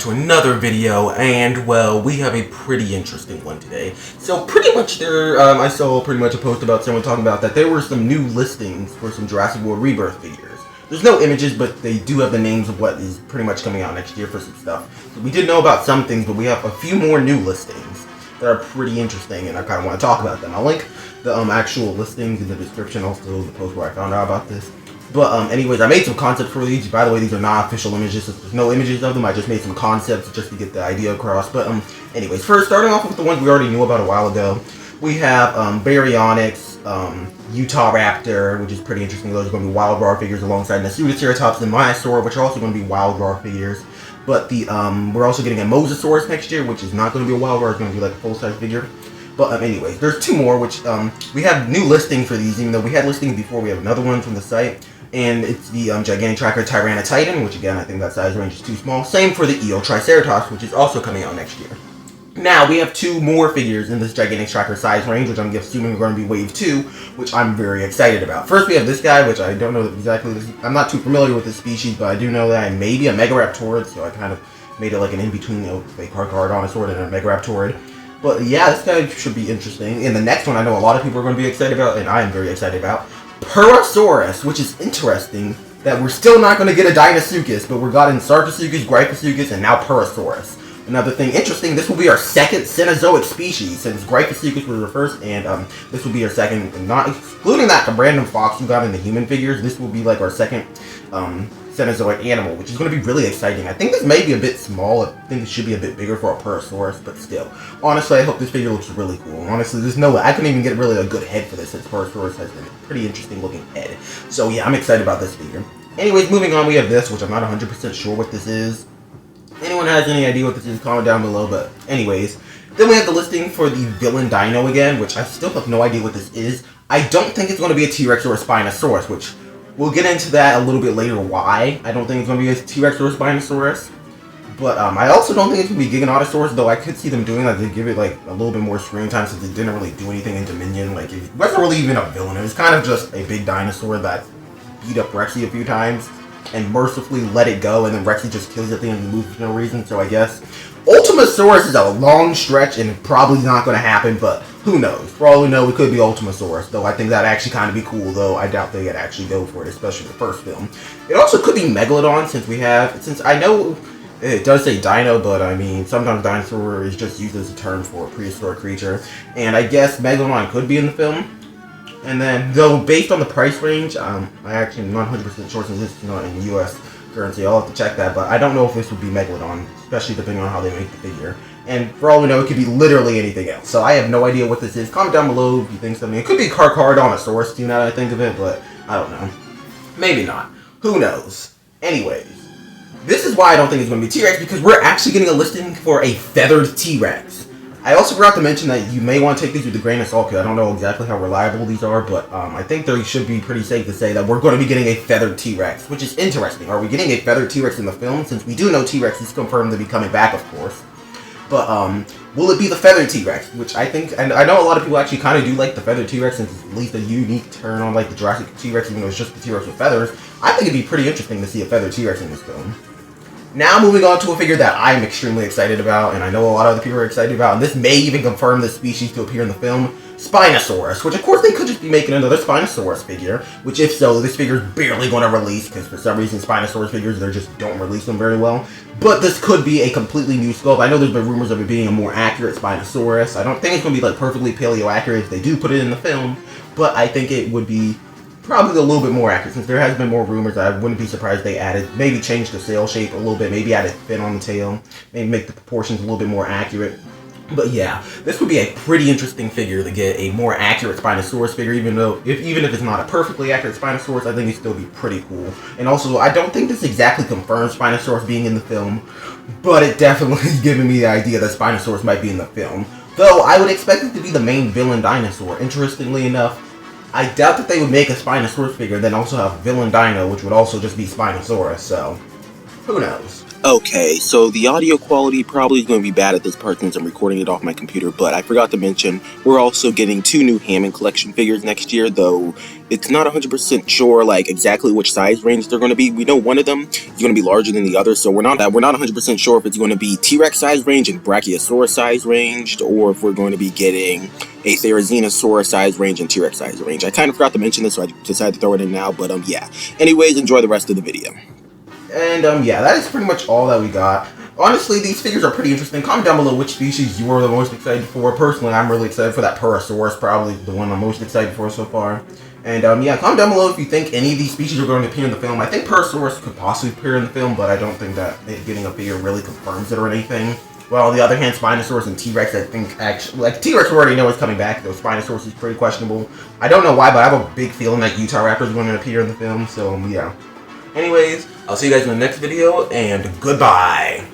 to another video, and well, we have a pretty interesting one today. So pretty much I saw pretty much a post about someone talking about that there were some new listings for some Jurassic World Rebirth figures. There's no images, but they do have the names of what is pretty much coming out next year for some stuff. So we did know about some things, but we have a few more new listings that are pretty interesting, and I kind of want to talk about them. I'll link the actual listings in the description, also the post where I found out about this. But anyways, I made some concepts for these. By the way, these are not official images. There's no images of them. I just made some concepts just to get the idea across. But anyways, first, starting off with the ones we already knew about a while ago, we have Baryonyx, Utah Raptor, which is pretty interesting. Those are going to be wild raw figures alongside Nasutoceratops and Myosaur, which are also going to be wild raw figures. But the we're also getting a Mosasaurus next year, which is not going to be a wild raw. It's going to be like a full-size figure. But anyways, there's two more, which we have new listings for these, even though we had listings before. We have another one from the site. And it's the Gigantic Tracker Tyrannatitan, which again, I think that size range is too small. Same for the Triceratops, which is also coming out next year. Now, we have two more figures in this Gigantic Tracker size range, which I'm assuming are going to be Wave 2, which I'm very excited about. First, we have this guy, which I don't know exactly. I'm not too familiar with this species, but I do know that I may be a Megaraptorid, so I kind of made it like an in-between, a Carcharodontosaurus and a Megaraptorid. But yeah, this guy should be interesting. And the next one I know a lot of people are going to be excited about, and I am very excited about. Purussaurus, which is interesting that we're still not going to get a Deinosuchus, but we've gotten Sarcosuchus, Gryphosuchus, and now Purussaurus. Another thing interesting, this will be our second Cenozoic species, since Gryphosuchus was our first, and this will be our second, not excluding that from Random Fox we got in the human figures. This will be like our second Cenozoic animal, which is going to be really exciting. I think this may be a bit small. I think it should be a bit bigger for a Purussaurus, but still. Honestly, I hope this figure looks really cool. Honestly, there's no way. I couldn't even get really a good head for this, since Purussaurus has a pretty interesting looking head. So yeah, I'm excited about this figure. Anyways, moving on, we have this, which I'm not 100% sure what this is. Anyone has any idea what this is, comment down below, but anyways. Then we have the listing for the Villain Dino again, which I still have no idea what this is. I don't think it's going to be a T-Rex or a Spinosaurus, which we'll get into that a little bit later, why I don't think it's going to be a T-Rex or a Spinosaurus. But I also don't think it's going to be Giganotosaurus, though I could see them doing that to give it like a little bit more screen time, since it didn't really do anything in Dominion. Like, it wasn't really even a villain. It was kind of just a big dinosaur that beat up Rexy a few times and mercifully let it go, and then Rexy just kills it at the end and moves for no reason. So I guess Ultimasaurus is a long stretch and probably not going to happen, but who knows? For all we know, it could be Ultimasaurus, though I think that'd actually kind of be cool, though I doubt they'd actually go for it, especially the first film. It also could be Megalodon, since I know it does say dino, but I mean, sometimes dinosaur is just used as a term for a prehistoric creature, and I guess Megalodon could be in the film. And then, though, based on the price range, I actually am not 100% sure, since this is not in US currency. I'll have to check that, but I don't know if this would be Megalodon, especially depending on how they make the figure. And for all we know, it could be literally anything else. So I have no idea what this is. Comment down below if you think something. It could be Carcharodontosaurus, now that I think of it, but I don't know. Maybe not. Who knows? Anyways, this is why I don't think it's going to be T-Rex, because we're actually getting a listing for a feathered T-Rex. I also forgot to mention that you may want to take these with a grain of salt, because I don't know exactly how reliable these are, but I think they should be pretty safe to say that we're going to be getting a feathered T-Rex, which is interesting. Are we getting a feathered T-Rex in the film? Since we do know T-Rex is confirmed to be coming back, of course. But will it be the feathered T-Rex? Which I think, and I know a lot of people actually kind of do like the feathered T-Rex, since it's at least a unique turn on like the Jurassic T-Rex, even though it's just the T-Rex with feathers. I think it'd be pretty interesting to see a feathered T-Rex in this film. Now moving on to a figure that I'm extremely excited about, and I know a lot of other people are excited about, and this may even confirm this species to appear in the film, Spinosaurus, which of course they could just be making another Spinosaurus figure, which if so, this figure's barely going to release, because for some reason Spinosaurus figures, they just don't release them very well. But this could be a completely new sculpt. I know there's been rumors of it being a more accurate Spinosaurus. I don't think it's going to be like perfectly paleo accurate if they do put it in the film, but I think it would be probably a little bit more accurate, since there has been more rumors. I wouldn't be surprised they maybe changed the sail shape a little bit, maybe added fin on the tail, maybe make the proportions a little bit more accurate. But yeah, this would be a pretty interesting figure to get a more accurate Spinosaurus figure, even if it's not a perfectly accurate Spinosaurus, I think it'd still be pretty cool. And also, I don't think this exactly confirms Spinosaurus being in the film, but it definitely is giving me the idea that Spinosaurus might be in the film. Though, I would expect it to be the main villain dinosaur. Interestingly enough, I doubt that they would make a Spinosaurus figure, then also have Villain Dino, which would also just be Spinosaurus, so Who knows? Okay, so the audio quality probably is going to be bad at this part since I'm recording it off my computer, but I forgot to mention, we're also getting 2 new Hammond collection figures next year, though it's not 100% sure, like, exactly which size range they're going to be. We know one of them is going to be larger than the other, so we're not 100% sure if it's going to be T-Rex size range and Brachiosaurus size ranged, or if we're going to be getting a Therizinosaurus size range and T-Rex size range. I kind of forgot to mention this, so I decided to throw it in now, but yeah. Anyways, enjoy the rest of the video. And, yeah, that is pretty much all that we got. Honestly, these figures are pretty interesting. Comment down below which species you are the most excited for. Personally, I'm really excited for that purussaurus, probably the one I'm most excited for so far. And, yeah, comment down below if you think any of these species are going to appear in the film. I think purussaurus could possibly appear in the film, but I don't think that getting a figure really confirms it or anything. Well, on the other hand, Spinosaurus and T-Rex, I think, actually, like, T-Rex we already know is coming back, though Spinosaurus is pretty questionable. I don't know why, but I have a big feeling that Utah Raptor is going to appear in the film, so, yeah. Anyways, I'll see you guys in the next video, and goodbye!